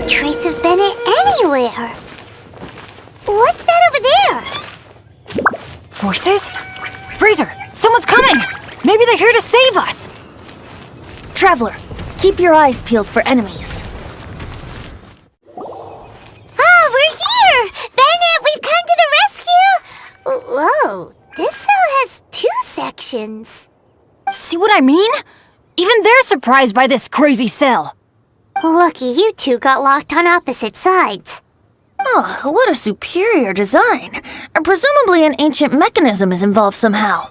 trace of Bennett anywhere. What's that over there? Voices? Razor, someone's coming! Maybe they're here to save us! Traveler, keep your eyes peeled for enemies. Ah, we're here! Bennett, we've come to the rescue! Whoa, this cell has 2 sections. See what I mean? Even they're surprised by this crazy cell. Lucky you two got locked on opposite sides. Oh, what a superior design. Presumably an ancient mechanism is involved somehow.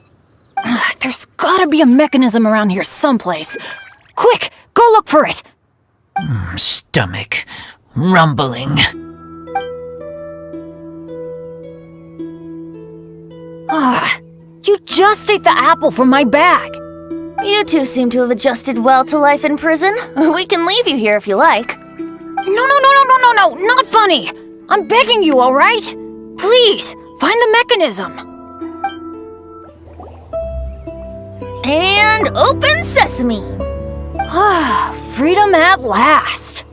There's gotta be a mechanism around here someplace. Quick, go look for it! Stomach rumbling. You just ate the apple from my bag. You two seem to have adjusted well to life in prison. We can leave you here if you like. No, not funny. I'm begging you, all right? Please, find the mechanism. And open sesame. Freedom at last.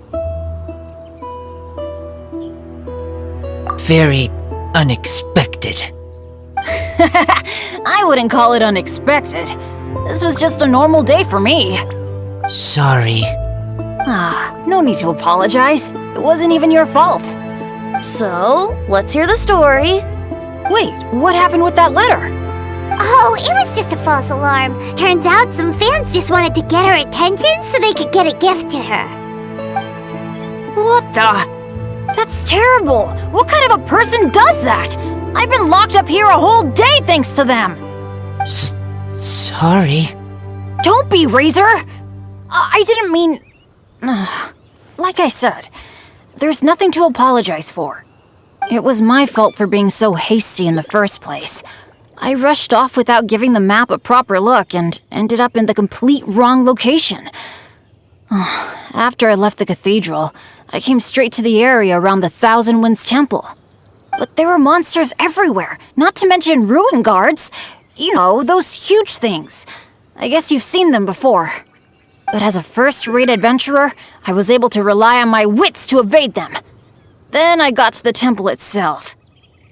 Very unexpected. I wouldn't call it unexpected. This was just a normal day for me. Sorry. No need to apologize. It wasn't even your fault. So, let's hear the story. Wait, what happened with that letter? Oh, it was just a false alarm. Turns out some fans just wanted to get her attention so they could get a gift to her. What the? That's terrible. What kind of a person does that? I've been locked up here a whole day thanks to them. Sorry. Don't be, Razor. I didn't mean... Like I said, there's nothing to apologize for. It was my fault for being so hasty in the first place. I rushed off without giving the map a proper look and ended up in the complete wrong location. After I left the cathedral, I came straight to the area around the Thousand Winds Temple. But there were monsters everywhere, not to mention ruin guards. You know, those huge things. I guess you've seen them before. But as a first-rate adventurer, I was able to rely on my wits to evade them. Then I got to the temple itself.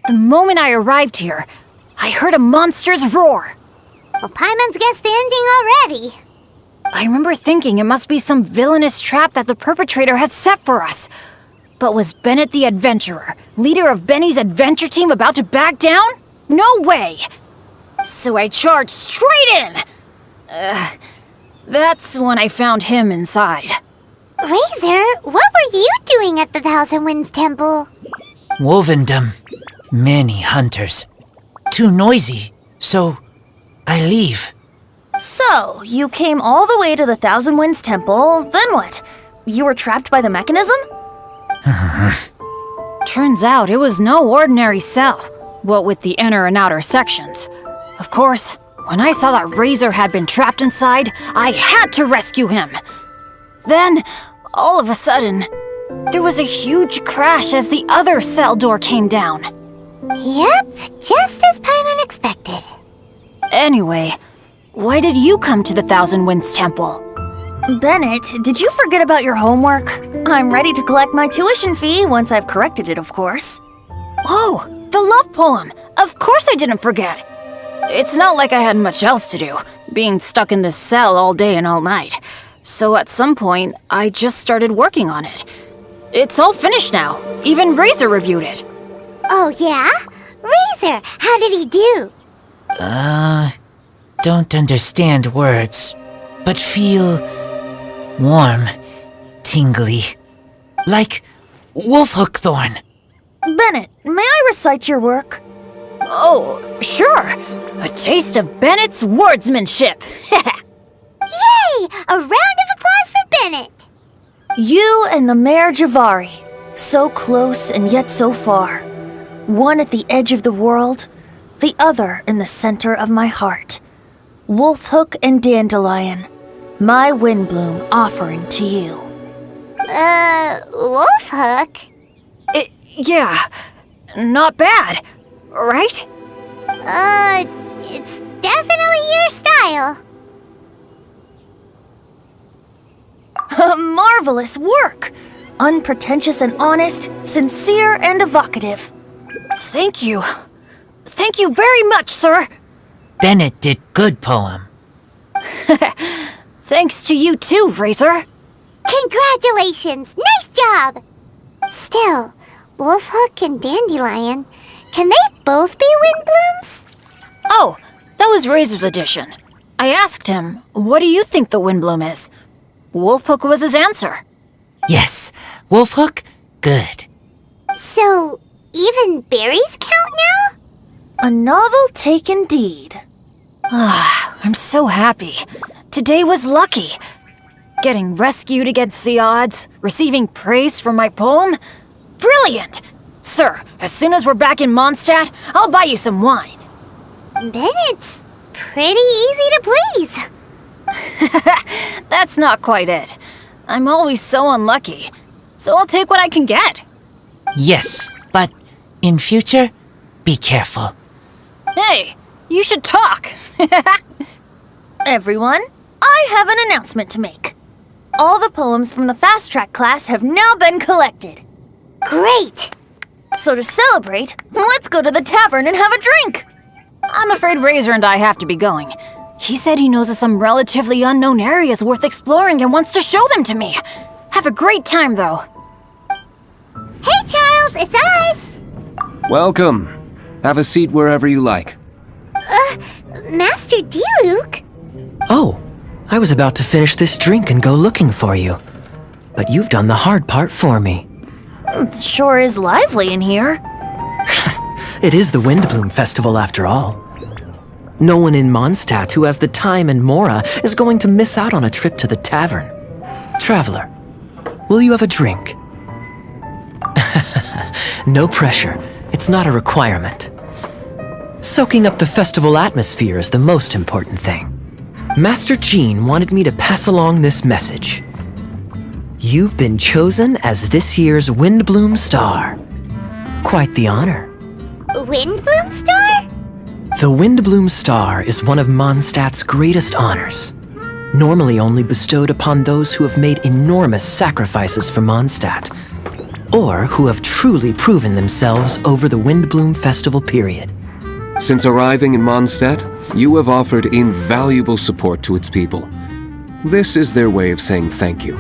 The moment I arrived here, I heard a monster's roar. Well, Paimon's guessed the ending already. I remember thinking it must be some villainous trap that the perpetrator had set for us. But was Bennett the adventurer, leader of Benny's adventure team, about to back down? No way! So I charged straight in! That's when I found him inside. Razor, what were you doing at the Thousand Winds Temple? Wolvendom. Many hunters. Too noisy, so I leave. So, you came all the way to the Thousand Winds Temple, then what? You were trapped by the mechanism? Turns out it was no ordinary cell, what with the inner and outer sections. Of course, when I saw that Razor had been trapped inside, I had to rescue him. Then, all of a sudden, there was a huge crash as the other cell door came down. Yep, just as Paimon expected. Anyway, why did you come to the Thousand Winds Temple? Bennett, did you forget about your homework? I'm ready to collect my tuition fee once I've corrected it, of course. Oh, the love poem! Of course I didn't forget! It's not like I had much else to do, being stuck in this cell all day and all night. So at some point, I just started working on it. It's all finished now. Even Razor reviewed it. Oh, yeah? Razor, how did he do? Don't understand words, but feel warm, tingly, like wolfhook thorn. Bennett, may I recite your work? Oh, sure. A taste of Bennett's wordsmanship. Yay! A round of applause for Bennett! You and the Mare Javari, so close and yet so far. One at the edge of the world, the other in the center of my heart. Wolfhook and Dandelion, my windbloom offering to you. Wolfhook? Yeah, not bad, right? It's definitely your style. Marvelous work! Unpretentious and honest, sincere and evocative. Thank you. Thank you very much, sir. Bennett did good poem. Thanks to you too, Razor. Congratulations! Nice job! Still, Wolfhook and Dandelion, can they both be Windblooms? Oh, that was Razor's edition. I asked him, what do you think the Windbloom is? Wolfhook was his answer. Yes, Wolfhook, good. So, even berries count now? A novel take indeed. I'm so happy. Today was lucky. Getting rescued against the odds, receiving praise for my poem. Brilliant! Sir, as soon as we're back in Mondstadt, I'll buy you some wine. Bennett's pretty easy to please. That's not quite it. I'm always so unlucky, so I'll take what I can get. Yes, but in future, be careful. Hey, you should talk. Everyone, I have an announcement to make. All the poems from the Fast Track class have now been collected. Great! So to celebrate, let's go to the tavern and have a drink. I'm afraid Razor and I have to be going. He said he knows of some relatively unknown areas worth exploring and wants to show them to me. Have a great time, though. Hey, Charles, it's us! Welcome. Have a seat wherever you like. Master D-Luke? Oh, I was about to finish this drink and go looking for you. But you've done the hard part for me. It sure is lively in here. It is the Windbloom Festival after all. No one in Mondstadt who has the time and mora is going to miss out on a trip to the tavern. Traveler, will you have a drink? No pressure. It's not a requirement. Soaking up the festival atmosphere is the most important thing. Master Jean wanted me to pass along this message. You've been chosen as this year's Windbloom Star. Quite the honor. Windbloom Star? The Windbloom Star is one of Mondstadt's greatest honors, normally only bestowed upon those who have made enormous sacrifices for Mondstadt, or who have truly proven themselves over the Windbloom Festival period. Since arriving in Mondstadt, you have offered invaluable support to its people. This is their way of saying thank you.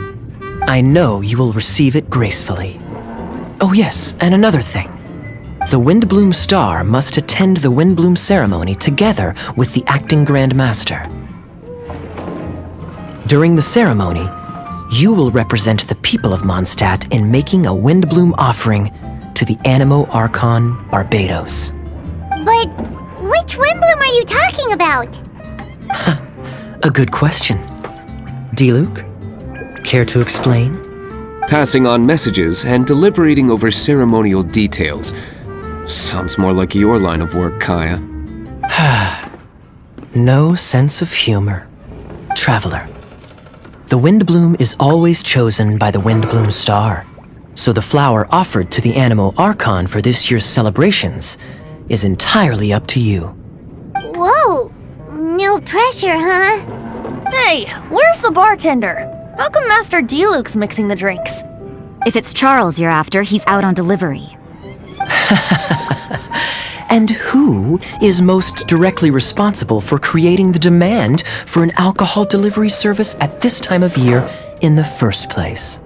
I know you will receive it gracefully. Oh yes, and another thing. The Windbloom Star must attend the Windbloom ceremony together with the acting Grand Master. During the ceremony, you will represent the people of Mondstadt in making a Windbloom offering to the Animo Archon Barbados. But which Windbloom are you talking about? A good question. D-Luke, care to explain? Passing on messages and deliberating over ceremonial details. Sounds more like your line of work, Kaya. No sense of humor. Traveler, the Windbloom is always chosen by the Windbloom Star, so the flower offered to the Animo Archon for this year's celebrations is entirely up to you. Whoa! No pressure, huh? Hey, where's the bartender? How come Master D-Luke's mixing the drinks? If it's Charles you're after, he's out on delivery. And who is most directly responsible for creating the demand for an alcohol delivery service at this time of year in the first place?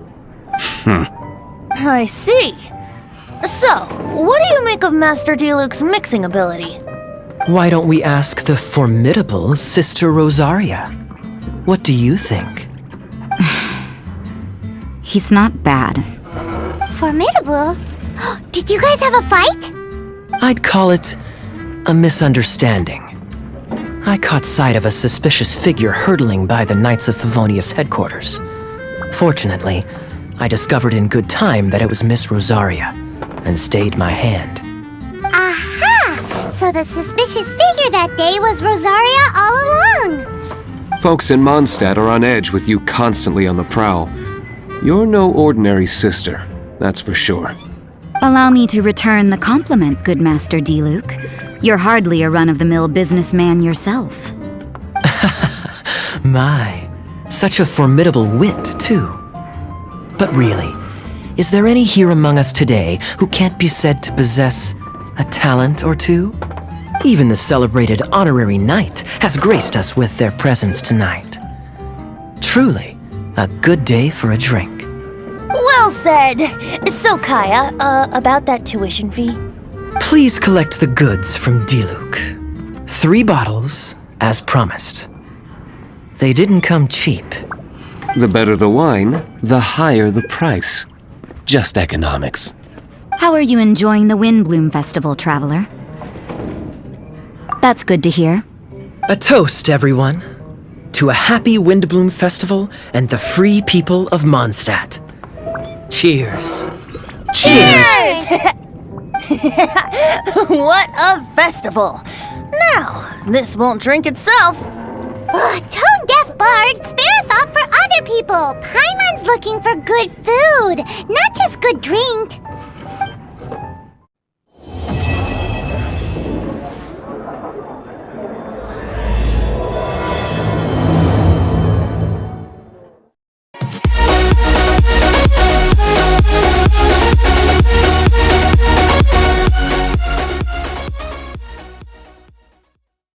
I see. So, what do you make of Master D-Luke's mixing ability? Why don't we ask the formidable Sister Rosaria? What do you think? He's not bad. Formidable? Did you guys have a fight? I'd call it a misunderstanding. I caught sight of a suspicious figure hurtling by the Knights of Favonius headquarters. Fortunately, I discovered in good time that it was Miss Rosaria, and stayed my hand. Aha! So the suspicious figure that day was Rosaria all along! Folks in Mondstadt are on edge with you constantly on the prowl. You're no ordinary sister, that's for sure. Allow me to return the compliment, good Master D-Luke. You're hardly a run-of-the-mill businessman yourself. My, such a formidable wit, too. But really, is there any here among us today who can't be said to possess a talent or two? Even the celebrated honorary knight has graced us with their presence tonight. Truly, a good day for a drink. Well said. So, Kaya, about that tuition fee? Please collect the goods from Diluc. 3 bottles, as promised. They didn't come cheap. The better the wine, the higher the price. Just economics. How are you enjoying the Windbloom Festival, traveler? That's good to hear. A toast, everyone, to a happy Windbloom Festival and the free people of Mondstadt. Cheers. Cheers! What a festival! Now, this won't drink itself. Tone-deaf bard, spare a thought for other people. Paimon's looking for good food, not just good drink.